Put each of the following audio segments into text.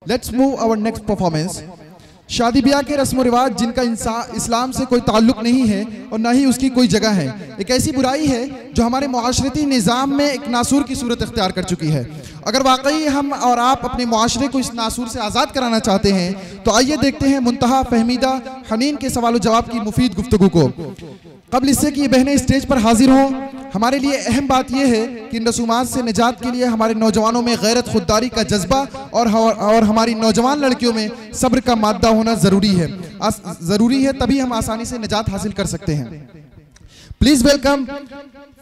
Let's move our next performance. शादी ब्याह के रस्म रिवाज जिनका इस्लाम से कोई ताल्लुक नहीं है और ना ही उसकी कोई जगह है, एक ऐसी बुराई है जो हमारे मुआशरती निज़ाम में एक नासूर की सूरत इख्तियार कर चुकी है। अगर वाकई हम और आप अपने मुआशरे को इस नासूर से आज़ाद कराना चाहते हैं तो आइए देखते हैं मुंतहा फहमीदा हनीन के सवाल जवाब की मुफीद गुफ्तगू को। कबल इससे कि ये बहनें स्टेज पर हाजिर हों, हमारे लिए अहम बात यह है कि इन रसूमात से निजात के लिए हमारे नौजवानों में गैरत खुददारी का जज्बा और हमारी नौजवान लड़कियों में सब्र का मादा होना ज़रूरी है, तभी हम आसानी से निजात हासिल कर सकते हैं। Please welcome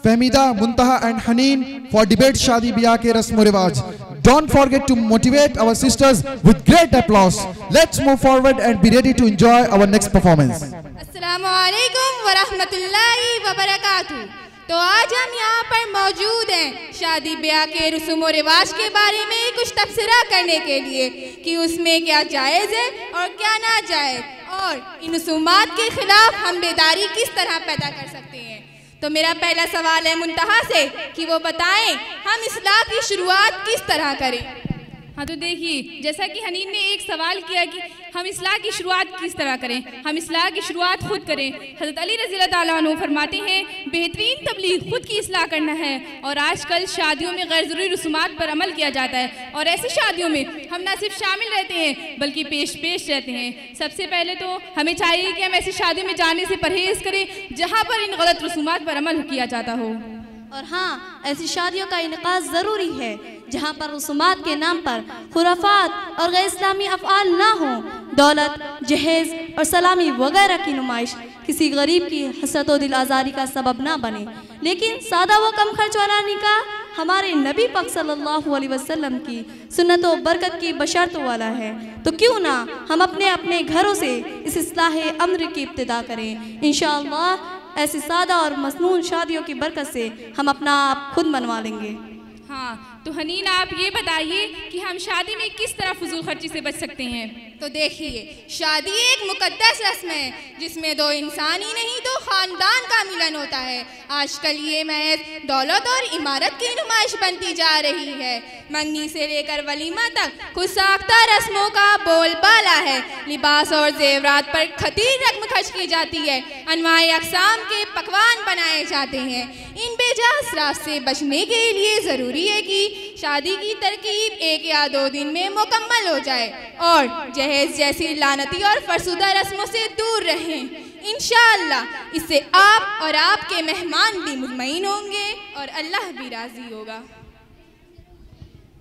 Fahmida, Muntaha and Haneen for debate शादी ब्याह के रस्म रिवाज। Don't forget to motivate our sisters with great applause. Let's move forward and be ready to enjoy our next performance. अस्सलामुअलैकुम वरहमतुल्लाहि वबरकातुहू। तो आज हम यहाँ पर मौजूद हैं शादी ब्याह के रस्म व रिवाज के बारे में कुछ तबसरा करने के लिए कि उसमें क्या जायज़ है और क्या ना जायज़, और इन रसूमात के खिलाफ हम बेदारी किस तरह पैदा कर सकते हैं। तो मेरा पहला सवाल है मुंतहा से कि वो बताएं हम इस्लाह की शुरुआत किस तरह करें। हाँ, तो देखिए, जैसा कि हनीन ने एक सवाल किया कि हम इस्लाह की शुरुआत किस तरह करें, हम इस्लाह की शुरुआत खुद करें। हज़रत अली रज़ियल्लाहु ताला अन्हु फरमाते हैं बेहतरीन तबलीग खुद की इस्लाह करना है। और आजकल शादियों में गैर ज़रूरी रसूमात पर अमल किया जाता है और ऐसी शादियों में हम न सिर्फ शामिल रहते हैं बल्कि पेश रहते हैं। सबसे पहले तो हमें चाहिए कि हम ऐसी शादियों में जाने से परहेज़ करें जहाँ पर इन गलत रसूमात पर अमल किया जाता हो। और हाँ, ऐसी शादियों का इनकाद ज़रूरी है जहाँ पर रसूमात के नाम पर खुराफात और गैर इस्लामी अफ़आल ना हो। दौलत, जहेज़ और सलामी वगैरह की नुमाइश किसी गरीब की हसरत व दिल आज़ारी का सबब ना बने, लेकिन सादा व कम खर्च वाला निकाह हमारे नबी पाक सल्लल्लाहु अलैहि वसल्लम की सुन्नत व बरकत की बशर्त वाला है। तो क्यों ना हम अपने अपने घरों से इस इस्लाह अम्र की इब्तिदा करें। इंशाअल्लाह ऐसी सादा और मसनून शादियों की बरकत से हम अपना आप खुद मनवा लेंगे। हाँ, तो हनीन आप ये बताइए कि हम शादी में किस तरह फजूल खर्ची से बच सकते हैं। तो देखिए, शादी एक मुकद्दस रस्म है जिसमें दो इंसान ही नहीं दो खानदान का मिलन होता है। आजकल ये महज दौलत और इमारत की नुमाइश बनती जा रही है। मंगनी से लेकर वलीमा तक खुद साख्ता रस्मों का बोलबाला है। लिबास और जेवरात पर खतीर रकम खर्च की जाती है। अनवाए अक़साम के पकवान बनाए जाते हैं। इन बेजा असराफ से बचने के लिए ज़रूरी है कि शादी की तरकीब 1 या 2 दिन में मुकम्मल हो जाए और जहेज जैसी लानती और फरसुदा रस्मों से दूर रहें। इंशाअल्लाह इससे आप और आपके मेहमान भी मुतमईन होंगे और अल्लाह भी राज़ी होगा।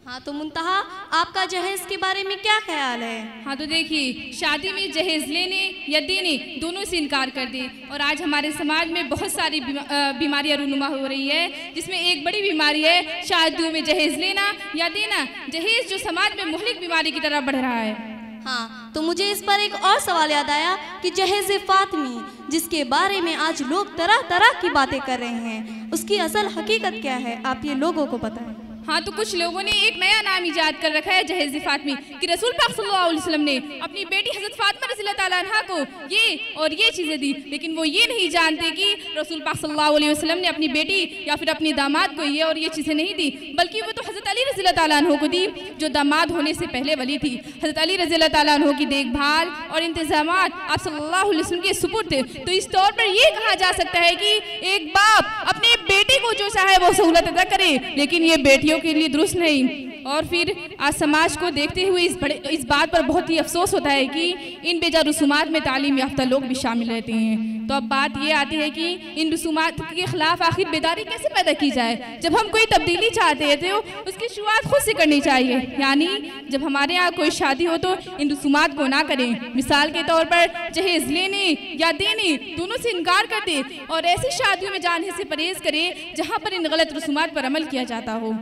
हाँ, तो मुंतहा आपका जहेज़ के बारे में क्या ख्याल है। हाँ, तो देखिए, शादी में जहेज़ लेने या देने दोनों से इनकार कर दे। और आज हमारे समाज में बहुत सारी बीमारियां रूनुमा हो रही है, जिसमें एक बड़ी बीमारी है शादियों में जहेज़ लेना या देना। जहेज़ जो समाज में मुहलिक बीमारी की तरह बढ़ रहा है। हाँ, तो मुझे इस पर एक और सवाल याद आया कि जहेज़ फातिमी जिसके बारे में आज लोग तरह तरह की बातें कर रहे हैं, उसकी असल हकीकत क्या है, आप ये लोगों को बताएं। हाँ, तो कुछ लोगों ने एक नया नाम इजाद कर रखा है जहेज़ फातिमी कि रसूल पाक सल्लल्लाहु अलैहि वसल्लम ने अपनी बेटी हज़रत फातिमा रज़ियल्लाहु ताला अन्हा को ये चीज़ें दी, लेकिन वो ये नहीं जानते कि रसूल पाक सल्लल्लाहु अलैहि वसल्लम ने अपनी बेटी या फिर अपनी दामाद को ये चीज़ें नहीं दी, बल्कि वो तो हज़रत अली रज़ियल्लाहु ताला अन्हु को दी जो दामाद होने से पहले वली थी। हज़रत अली रज़ियल्लाहु ताला अन्हु की देखभाल और इंतज़ामात आप सल्लल्लाहु अलैहि वसल्लम के सुपुर्द थे। तो इस तौर पर यह कहा जा सकता है कि एक बाप अपनी बेटी को जो चाहे वो सहूलत अदा करे, लेकिन ये बेटियों के लिए दुरुस्त नहीं। और फिर आज समाज को देखते हुए इस बात पर बहुत ही अफसोस होता है कि इन बेजा रसूमात में तालीम याफ्ता लोग भी शामिल रहते हैं। तो अब बात ये आती है कि इन रसूमात के खिलाफ आखिर बेदारी कैसे पैदा की जाए। जब हम कोई तब्दीली चाहते हैं तो उसकी शुरुआत खुद से करनी चाहिए, यानी जब हमारे यहाँ कोई शादी हो तो इन रसूमात को ना करें। मिसाल के तौर पर जहेज़ लेने या देने दोनों से इनकार कर दे और ऐसी शादियों में जाने से परहेज़ करें जहाँ पर इन गलत रसूमात पर अमल किया जाता हो।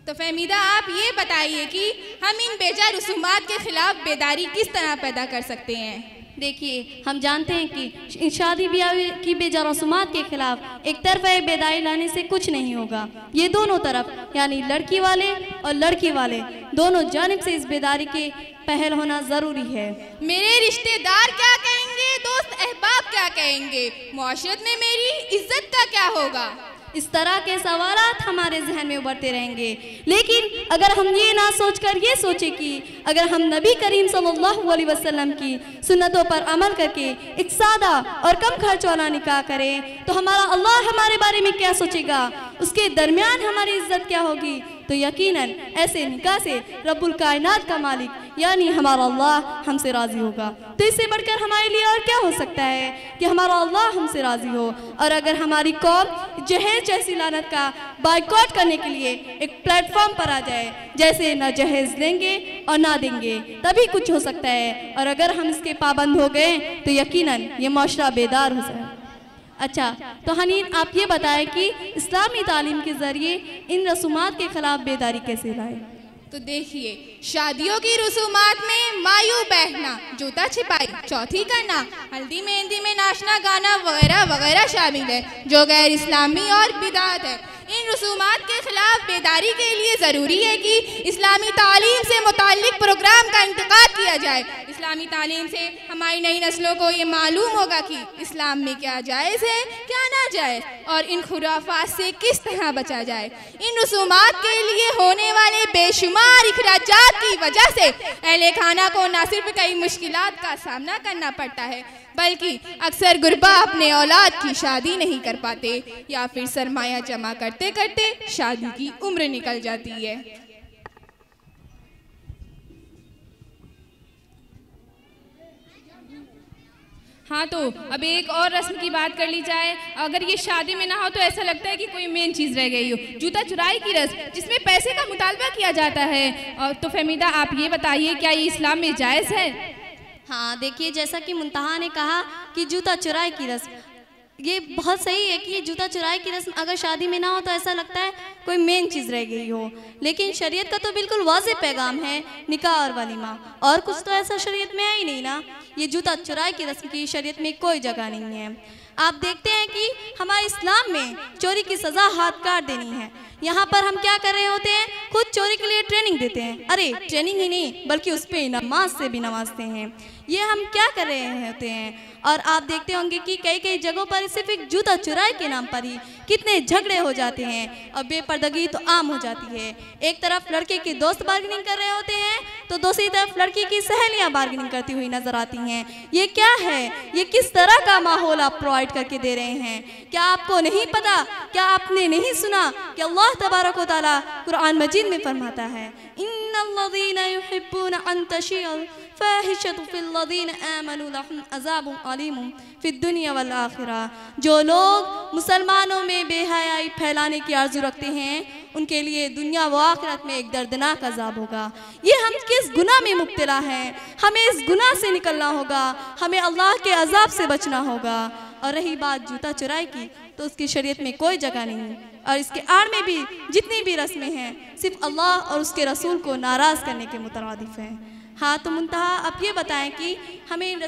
तो फहमीदा, आप ये बताइए कि हम इन बेजा रसूमात के खिलाफ बेदारी किस तरह पैदा कर सकते हैं। देखिए, हम जानते हैं कि शादी ब्याह की बेजा रसूमात के खिलाफ एक तरफा बेदारी लाने से कुछ नहीं होगा। ये दोनों तरफ यानी लड़की वाले और लड़की वाले दोनों जानिब से इस बेदारी के पहल होना ज़रूरी है। मेरे रिश्तेदार क्या कहेंगे, दोस्त अहबाब क्या कहेंगे, मुआशरत में मेरी इज्जत का क्या होगा। इस तरह के सवालात हमारे जहन में उभरते रहेंगे। लेकिन अगर हम ये ना सोचकर ये सोचें कि अगर हम नबी करीम सल्लल्लाहु अलैहि वसल्लम की सुन्नतों पर अमल करके एक सादा और कम खर्च वाला निकाह करें तो हमारा अल्लाह हमारे बारे में क्या सोचेगा, उसके दरमियान हमारी इज्जत क्या होगी। तो यकीनन ऐसे निकाह से रब्बुल कायनात का मालिक यानी हमारा अल्लाह हमसे राज़ी होगा। तो इससे बढ़कर हमारे लिए और क्या हो सकता है कि हमारा अल्लाह हमसे राज़ी हो। और अगर हमारी कौम जहेज जैसी लानत का बाइकआउट करने के लिए एक प्लेटफॉर्म पर आ जाए, जैसे न जहेज लेंगे और ना देंगे तभी कुछ हो सकता है, और अगर हम इसके पाबंद हो गए तो यकीनन ये माशरा बेदार हो जाए। अच्छा, तो हनीन आप ये बताएं कि इस्लामी तालीम के ज़रिए इन रसूमात के ख़िलाफ़ बेदारी कैसे लाए। तो देखिए, शादियों की रसूमात में मायू बहना, जूता छिपाई, चौथी करना, हल्दी मेहंदी में नाचना गाना वगैरह वगैरह शामिल है जो गैर इस्लामी और बिदात है। इन रसूमात के खिलाफ बेदारी के लिए ज़रूरी है कि इस्लामी तालीम से मुताल्लिक प्रोग्राम का इंतकाद किया जाए। इस्लामी तालीम से हमारी नई नस्लों को ये मालूम होगा कि इस्लाम में क्या जायज़ है क्या ना जायज़, और इन खुराफात से किस तरह बचा जाए। इन रसूमात के लिए होने वाले बेशुमार इखराजात की वजह से अहले खाना को न सिर्फ कई मुश्किलात का सामना करना पड़ता है बल्कि अक्सर गुरबा अपने औलाद की शादी नहीं कर पाते या फिर सरमाया जमा करते करते शादी की उम्र निकल जाती है। हाँ, तो अब एक और रस्म की बात कर ली जाए। अगर ये शादी में ना हो तो ऐसा लगता है कि कोई मेन चीज़ रह गई हो, जूता चुराई की रस्म जिसमें पैसे का मुतालबा किया जाता है। तो फहमीदा आप ये बताइए, क्या ये इस्लाम में जायज़ है? हाँ, देखिए, जैसा कि मुंतहा ने कहा कि जूता चुराई की रस्म, ये बहुत सही है कि जूता चुराई की रस्म अगर शादी में ना हो तो ऐसा लगता है कोई मेन चीज़ रह गई हो। लेकिन शरीयत का तो बिल्कुल वाज़ेह पैगाम है, निकाह और वलीमा, और कुछ तो ऐसा शरीयत में है ही नहीं ना। ये जूता चुराई की रस्म की शरीयत में कोई जगह नहीं है। आप देखते हैं कि हमारे इस्लाम में चोरी की सज़ा हाथ काट देनी है। यहाँ पर हम क्या कर रहे होते हैं, खुद चोरी के लिए ट्रेनिंग देते हैं। अरे ट्रेनिंग ही नहीं बल्कि उस पर नमाज से भी नवाजते हैं। ये हम क्या कर रहे होते हैं। और आप देखते होंगे कि कई कई जगहों पर सिर्फ एक जूता चुराई के नाम पर ही कितने झगड़े हो जाते हैं और बेपर्दगी तो आम हो जाती है। एक तरफ लड़के के दोस्त बार्गेनिंग कर रहे होते हैं तो दूसरी तरफ लड़की की सहेलियां बार्गेनिंग करती हुई नजर आती हैं। ये क्या है, ये किस तरह का माहौल आप प्रोवाइड करके दे रहे हैं? क्या आपको नहीं पता, क्या आपने नहीं सुना कि अल्लाह तबारक व तआला कुरान मजीद में फरमाता है, इन्नल्लज़ीना युहिब्बूना अन तशिअल फाहिशतु फिल्लज़ीना आमनू लहुम अज़ाबुन अलीमुन फिद्दुनिया वल आखिरा। जो लोग मुसलमानों में बेहयाई फैलाने की आरज़ू रखते हैं उनके लिए दुनिया व आखिरत में एक दर्दनाक अज़ाब होगा। ये हम किस गुनाह में मुब्तला हैं, हमें इस गुनाह से निकलना होगा, हमें अल्लाह के अज़ाब से बचना होगा। और रही बात जूता चुराई की तो उसकी शरीयत में कोई जगह नहीं, और इसके आड़ में भी जितनी भी रस्में हैं सिर्फ अल्लाह और उसके रसूल को नाराज़ करने के मुतरादिफ हैं। हाँ, तो मुंतहा आप ये बताएं कि हमें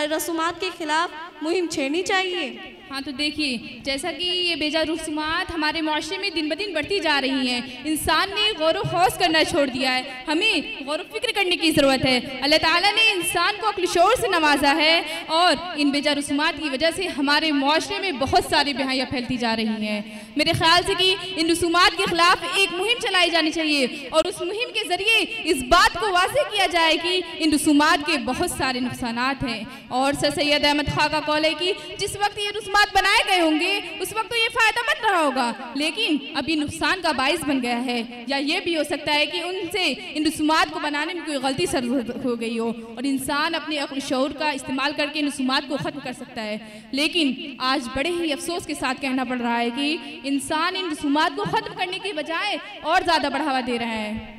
रसूमात के ख़िलाफ़ मुहिम छेड़नी चाहिए। हाँ, तो देखिए, जैसा कि ये बेजा रसूमात हमारे माशरे में दिन ब दिन बढ़ती जा रही हैं, इंसान ने गौर व खौस करना छोड़ दिया है। हमें गौर व फिक्र करने की ज़रूरत है। अल्लाह ताला ने इंसान को अक्ल शऊर से नवाजा है और इन बेजा रसूमात की वजह से हमारे माशरे में बहुत सारी बेहयाइयाँ फैलती जा रही हैं। मेरे ख्याल से कि इन रसूमात के ख़िलाफ़ एक मुहिम चलाई जानी चाहिए और उस मुहिम के ज़रिए इस बात को वाज़ेह किया जाए कि इन रसूमात के बहुत सारे नुकसानात हैं। और सर सैयद अहमद खां का कौल है कि जिस वक्त ये रसूमात बनाए गए होंगे उस वक्त तो ये फ़ायदेमंद रहा होगा, लेकिन अब ये नुकसान का बाइस बन गया है। या ये भी हो सकता है कि उनसे इन रसूमात को बनाने में कोई गलती सर हो गई हो और इंसान अपने अक्ल शऊर का इस्तेमाल करके इन रसूमात को ख़त्म कर सकता है। लेकिन आज बड़े ही अफसोस के साथ कहना पड़ रहा है कि इंसान इन रसूमात को ख़त्म करने की बजाय और ज़्यादा बढ़ावा दे रहा है।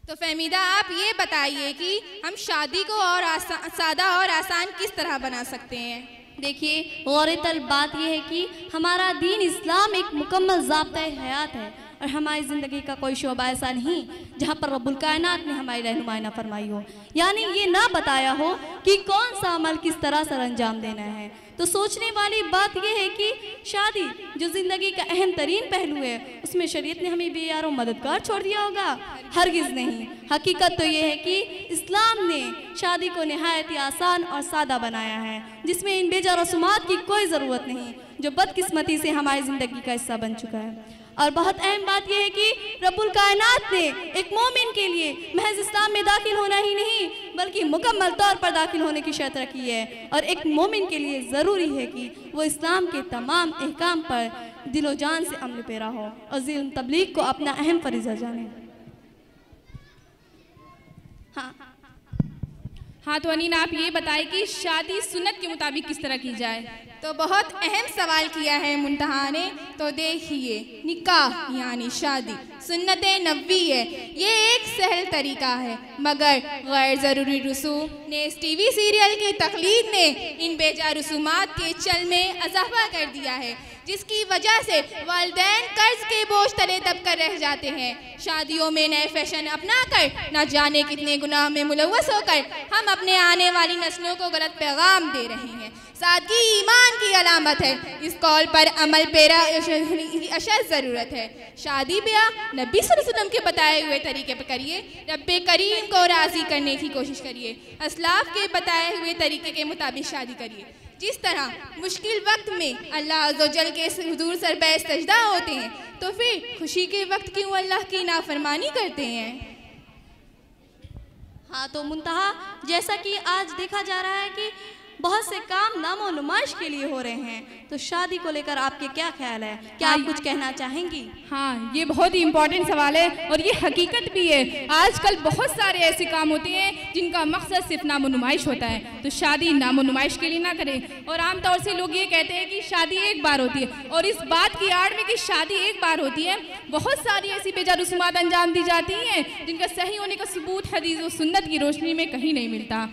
तो फहमीदा आप ये बताइए कि हम शादी को और सादा और आसान किस तरह बना सकते हैं। देखिए, गौर-ए-तलब बात यह है कि हमारा दीन इस्लाम एक मुकम्मल ज़ाब्ता हयात है और हमारी ज़िंदगी का कोई शोबा ऐसा नहीं जहाँ पर रब्बुल कायनात ने हमारी रहनुमाई ना फरमाई हो, यानी ये ना बताया हो कि कौन सा अमल किस तरह से अंजाम देना है। तो सोचने वाली बात यह है कि शादी जो ज़िंदगी का अहम तरीन पहलू है, उसमें शरीयत ने हमें बेयारों मददगार छोड़ दिया होगा? हरगिज़ नहीं। हकीकत तो ये है कि इस्लाम ने शादी को नहायत ही आसान और सादा बनाया है, जिसमें इन बेजा रसूमात की कोई ज़रूरत नहीं, जो बदकिस्मती से हमारी ज़िंदगी का हिस्सा बन चुका है। और बहुत अहम बात यह है कि रब्बुल कायनात ने एक मोमिन के लिए महज इस्लाम में दाखिल होना ही नहीं बल्कि मुकम्मल तौर पर दाखिल होने की शर्त रखी है। और एक मोमिन के लिए ज़रूरी है कि वो इस्लाम के तमाम अहकाम पर दिलो जान से अमल पेरा हो और ज़िल्म तबलीग को अपना अहम फरीज़ा जाने। हाँ तो अनीन आप ये बताएं कि शादी सुन्नत के मुताबिक किस तरह की जाए? तो बहुत अहम सवाल किया है मुंतहा ने। तो देखिए, निकाह यानी शादी सुन्नत नबवी है, ये एक सहल तरीका है, मगर गैर ज़रूरी रसूम ने टीवी सीरियल की तकलीद ने इन बेजा रसूमात के चल में इजाफा कर दिया है, जिसकी वजह से वालिदैन कर्ज के बोझ तले दब कर रह जाते हैं। शादियों में नए फैशन अपना कर न जाने कितने गुनाह में मुलव्वस होकर हम अपने आने वाली नस्लों को गलत पैगाम दे रहे हैं। सादगी ईमान की अलामत है, इस कौल पर अमल पेरा अशद ज़रूरत है। शादी ब्याह नबी सल्लल्लाहु अलैहि वसल्लम के बताए हुए तरीके पर करिए, रब्बे करीम को राज़ी करने की कोशिश करिए, असलाफ के बताए हुए तरीके के मुताबिक शादी करिए। जिस तरह मुश्किल वक्त में अल्लाह अज़्ज़वजल के हुज़ूर सरबैह सजदा होते हैं, तो फिर खुशी के वक्त क्यों अल्लाह की नाफरमानी करते हैं? हाँ तो मुंतहा, जैसा कि आज देखा जा रहा है कि बहुत से काम नामो नुमाइश के लिए हो रहे हैं, तो शादी को लेकर आपके क्या ख्याल है? क्या आप कुछ कहना चाहेंगी? हाँ, ये बहुत ही इम्पोर्टेंट सवाल है और ये हकीकत भी है। आजकल बहुत सारे ऐसे काम होते हैं जिनका मकसद सिर्फ नामो नुमाइश होता है, तो शादी नामो नुमाइश के लिए ना करें। और आमतौर से लोग ये कहते हैं कि शादी एक बार होती है, और इस बात की आड़ में कि शादी एक बार होती है, बहुत सारी ऐसी बेजा रसूमात अंजाम दी जाती हैं जिनका सही होने का सबूत हदीस और सुन्नत की रोशनी में कहीं नहीं मिलता।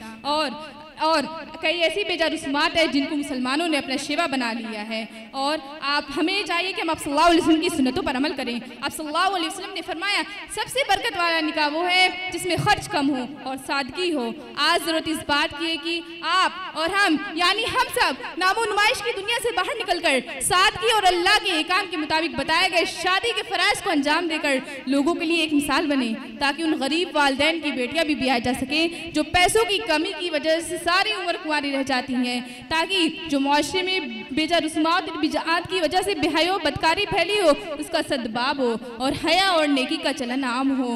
और कई ऐसी बेजा रसूमात है जिनको मुसलमानों ने अपना शेवा बना लिया है। और आप हमें चाहिए कि हम आप सल्लल्लाहु अलैहि वसल्लम की सुन्नतों पर अमल करें। आप सल्लल्लाहु अलैहि वसल्लम ने फरमाया, सबसे बरकत वाला निकाह वो है जिसमें खर्च कम हो और सादगी हो। आज ज़रूरत इस बात की है कि आप और हम यानी हम सब नामो नुमाइश की दुनिया से बाहर निकल कर सादगी और अल्लाह के एहकाम के मुताबिक बताए गए शादी के फ़राइज़ को अंजाम देकर लोगों के लिए एक मिसाल बने, ताकि उन गरीब वालिदैन की बेटियां भी ब्याह जा सकें जो पैसों की कमी की वजह से सारी उम्र कुंवारी रह जाती हैं, ताकि जो मुआशरे में बेजा रसूमात और बिजात की वजह से बेहया बदकारी फैली हो उसका सद्बाब हो और हया और नेकी का चलन आम हो।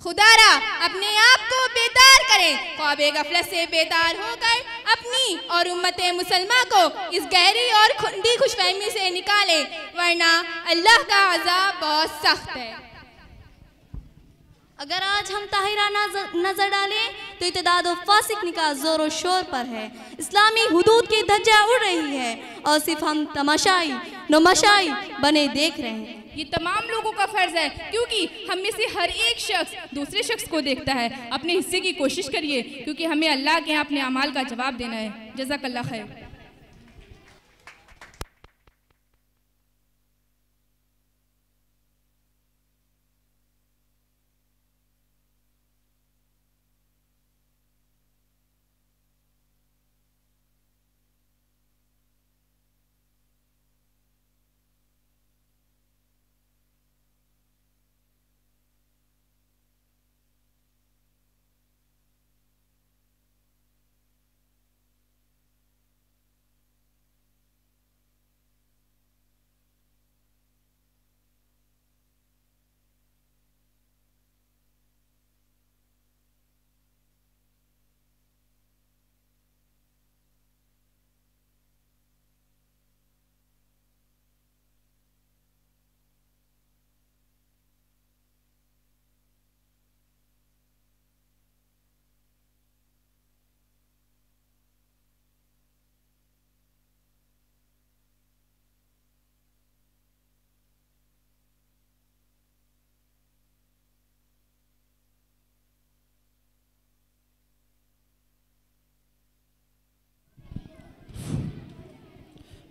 खुदारा अपने आप को बेदार करें, ख्वाबे गफलत से बेदार होकर अपनी और उम्मते मुसलमा को इस गहरी और खुंदी खुशफहमी से निकालें, वरना अल्लाह का अज़ाब बहुत सख्त है। अगर आज हम ताहिरा नजर डालें तो इत्तेदाद और फासिक निकाह जोर और शोर पर है, इस्लामी हुदूद की धज्जा उड़ रही है और सिर्फ हम तमाशाई नमाशाई बने देख रहे हैं। ये तमाम लोगों का फर्ज है, क्योंकि हम में से हर एक शख्स दूसरे शख्स को देखता है। अपने हिस्से की कोशिश करिए, क्योंकि हमें अल्लाह के यहाँ अपने अमाल का जवाब देना है। जज़ाकल्लाह खैर।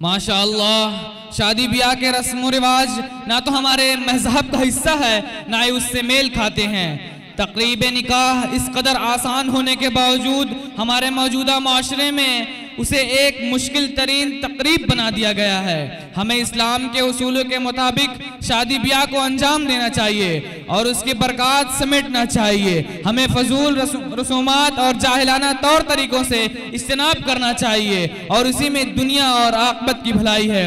माशाअल्लाह, शादी ब्याह के रस्म व रिवाज ना तो हमारे मजहब का हिस्सा है ना ही उससे मेल खाते हैं। तकरीब निकाह इस कदर आसान होने के बावजूद हमारे मौजूदा माशरे में उसे एक मुश्किल तरीन तकरीब बना दिया गया है। हमें इस्लाम के उसूलों के मुताबिक शादी ब्याह को अंजाम देना चाहिए और उसकी बरकत समेटना चाहिए। हमें फजूल रसूमात और जाहिलाना तौर तरीकों से इज्तनाब करना चाहिए और इसी में दुनिया और आखिरत की भलाई है।